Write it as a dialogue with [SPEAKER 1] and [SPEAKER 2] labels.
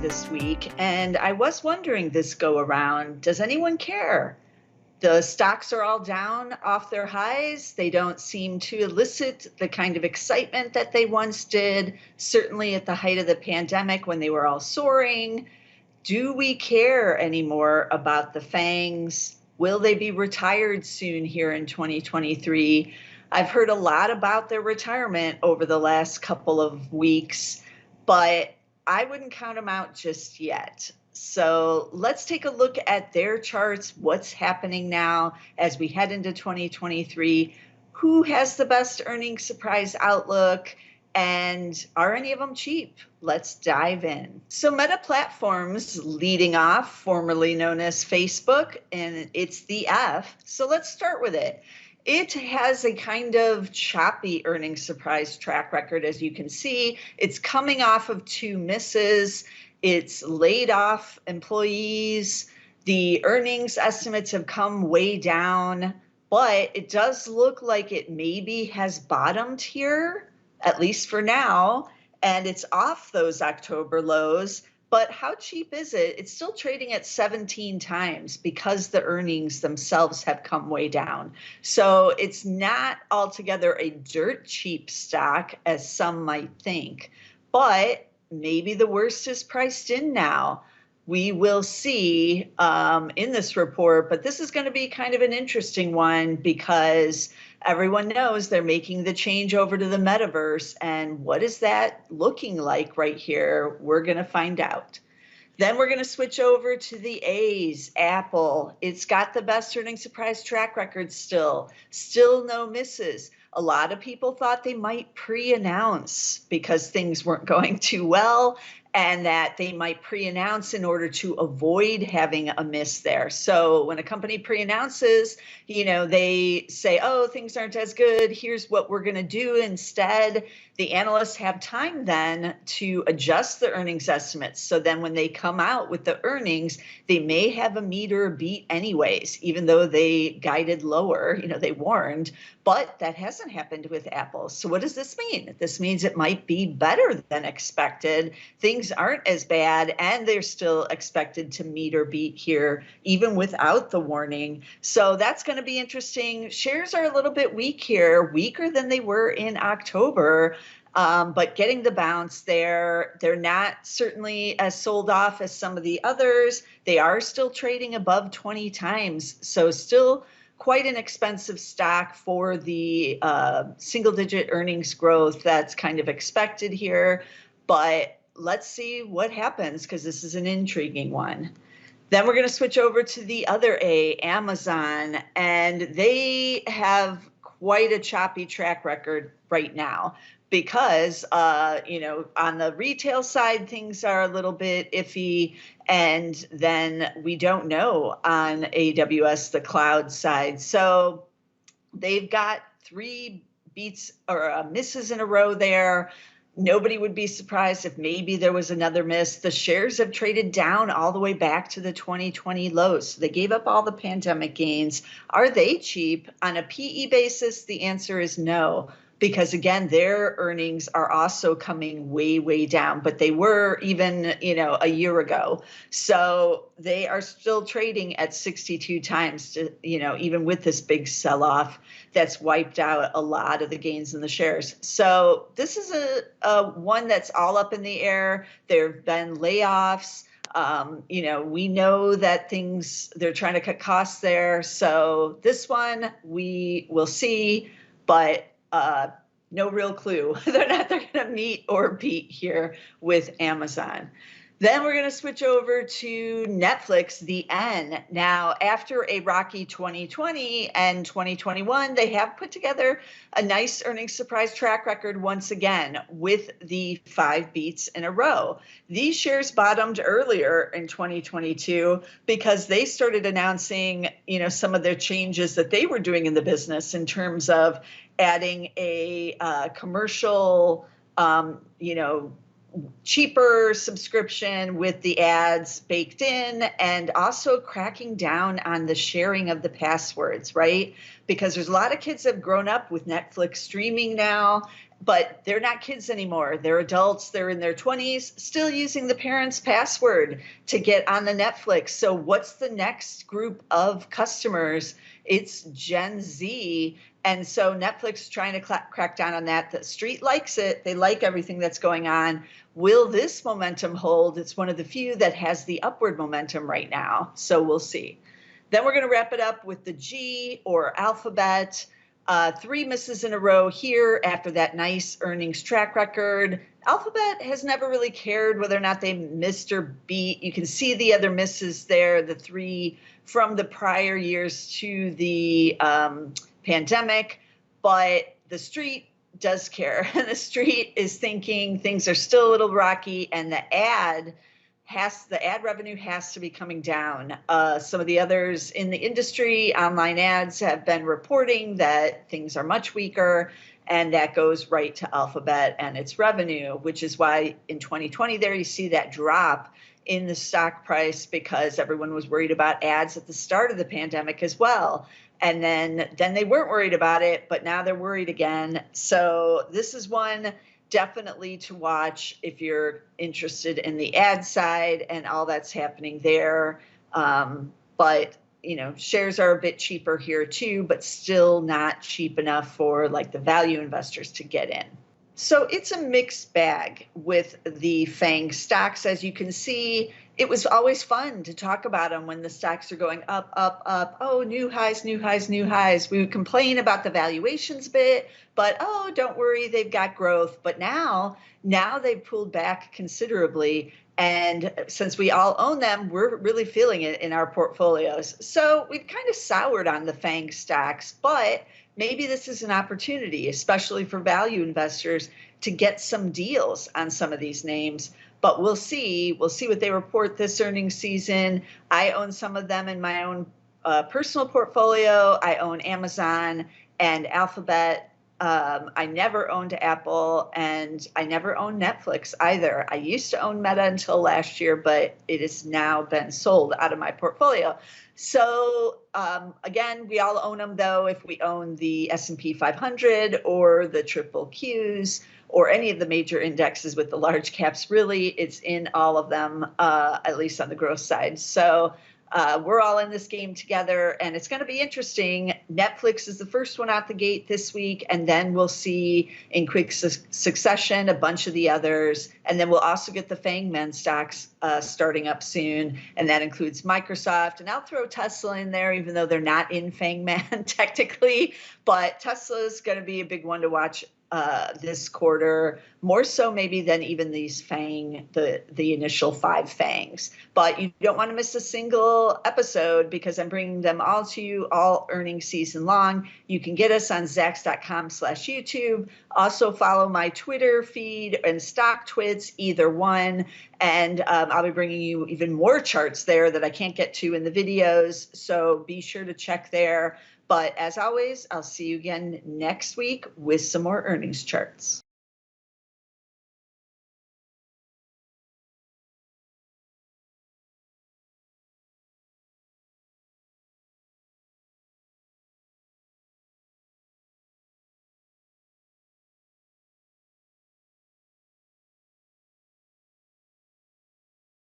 [SPEAKER 1] this week, and I was wondering this go around, does anyone care? The stocks are all down off their highs. They don't seem to elicit the kind of excitement that they once did, certainly at the height of the pandemic when they were all soaring. Do we care anymore about the FAANGs? Will they be retired soon here in 2023? I've heard a lot about their retirement over the last couple of weeks, but I wouldn't count them out just yet. So let's take a look at their charts, what's happening now as we head into 2023, who has the best earnings surprise outlook, and are any of them cheap? Let's dive in. So Meta Platforms leading off, formerly known as Facebook, and it's the F. So let's start with it. It has a kind of choppy earnings surprise track record, as you can see. It's coming off of two misses. It's laid off employees. The earnings estimates have come way down, but it does look like it maybe has bottomed here, at least for now, and it's off those October lows. But how cheap is it? It's still trading at 17 times because the earnings themselves have come way down. So it's not altogether a dirt cheap stock, as some might think, but maybe the worst is priced in now. We will see in this report, but this is going to be kind of an interesting one because everyone knows they're making the change over to the metaverse. And what is that looking like right here? We're going to find out. Then we're going to switch over to the A's, Apple. It's got the best earnings surprise track record still no misses. A lot of people thought they might pre-announce because things weren't going too well, and that they might pre-announce in order to avoid having a miss there. So when a company pre-announces, they say, oh, things aren't as good, here's what we're going to do instead. The analysts have time then to adjust the earnings estimates. So then when they come out with the earnings, they may have a meet or a beat anyways, even though they guided lower, they warned, but that hasn't happened with Apple. So what does this mean? This means it might be better than expected. Things aren't as bad, and they're still expected to meet or beat here, even without the warning. So that's going to be interesting. Shares are a little bit weak here, weaker than they were in October. But getting the bounce there. They're not certainly as sold off as some of the others. They are still trading above 20 times. So still quite an expensive stock for the single-digit earnings growth that's kind of expected here. But let's see what happens, because this is an intriguing one. Then we're going to switch over to the other A, Amazon, and they have quite a choppy track record right now because, on the retail side, things are a little bit iffy, and then we don't know on AWS, the cloud side. So they've got three beats or misses in a row there. Nobody would be surprised if maybe there was another miss. The shares have traded down all the way back to the 2020 lows. So they gave up all the pandemic gains. Are they cheap? On a PE basis, the answer is no, because again, their earnings are also coming way, way down, but they were even, a year ago. So they are still trading at 62 times, even with this big sell-off that's wiped out a lot of the gains in the shares. So this is a one that's all up in the air. There have been layoffs. We know that they're trying to cut costs there. So this one we will see, but no real clue. They're going to meet or beat here with Amazon. Then we're going to switch over to Netflix, the N. Now, after a rocky 2020 and 2021, they have put together a nice earnings surprise track record once again with the 5 beats in a row. These shares bottomed earlier in 2022 because they started announcing, some of their changes that they were doing in the business in terms of adding a commercial, cheaper subscription with the ads baked in, and also cracking down on the sharing of the passwords, right? because there's a lot of kids that have grown up with Netflix streaming now, but they're not kids anymore. They're adults. They're in their 20s, still using the parents' password to get on the Netflix. So what's the next group of customers? It's Gen Z. And so Netflix trying to crack down on that. The street likes it. They like everything that's going on. Will this momentum hold? It's one of the few that has the upward momentum right now. So we'll see. Then we're going to wrap it up with the G, or Alphabet. 3 misses in a row here after that nice earnings track record. Alphabet has never really cared whether or not they missed or beat. You can see the other misses there, the 3 from the prior years to the pandemic, but the street does care. And the street is thinking things are still a little rocky, and the ad revenue has to be coming down. Some of the others in the industry, online ads, have been reporting that things are much weaker, and that goes right to Alphabet and its revenue, which is why in 2020 there you see that drop in the stock price, because everyone was worried about ads at the start of the pandemic as well. And then they weren't worried about it, but now they're worried again. So this is one definitely to watch if you're interested in the ad side and all that's happening there. But shares are a bit cheaper here too, but still not cheap enough for like the value investors to get in. So it's a mixed bag with the FAANG stocks. As you can see, it was always fun to talk about them when the stocks are going up, up, up. Oh, new highs, new highs, new highs. We would complain about the valuations a bit, but oh, don't worry, they've got growth. But now they've pulled back considerably. And since we all own them, we're really feeling it in our portfolios. So we've kind of soured on the FAANG stocks, but maybe this is an opportunity, especially for value investors, to get some deals on some of these names. But we'll see. We'll see what they report this earnings season. I own some of them in my own personal portfolio. I own Amazon and Alphabet. I never owned Apple, and I never owned Netflix either. I used to own Meta until last year, but it has now been sold out of my portfolio. So again, we all own them, though, if we own the S&P 500 or the triple Qs or any of the major indexes with the large caps. Really, it's in all of them, at least on the growth side. So we're all in this game together, and it's going to be interesting. Netflix is the first one out the gate this week, and then we'll see in quick succession a bunch of the others. And then we'll also get the FAANG stocks starting up soon, and that includes Microsoft. And I'll throw Tesla in there, even though they're not in FAANG technically. But Tesla is going to be a big one to watch this quarter, more so maybe than even these FAANG, the initial 5 FAANGs. But you don't want to miss a single episode, because I'm bringing them all to you all earnings season long. You can get us on Zacks.com/YouTube. Also follow my Twitter feed and stock twits, either one. And I'll be bringing you even more charts there that I can't get to in the videos. So be sure to check there. But as always, I'll see you again next week with some more earnings charts.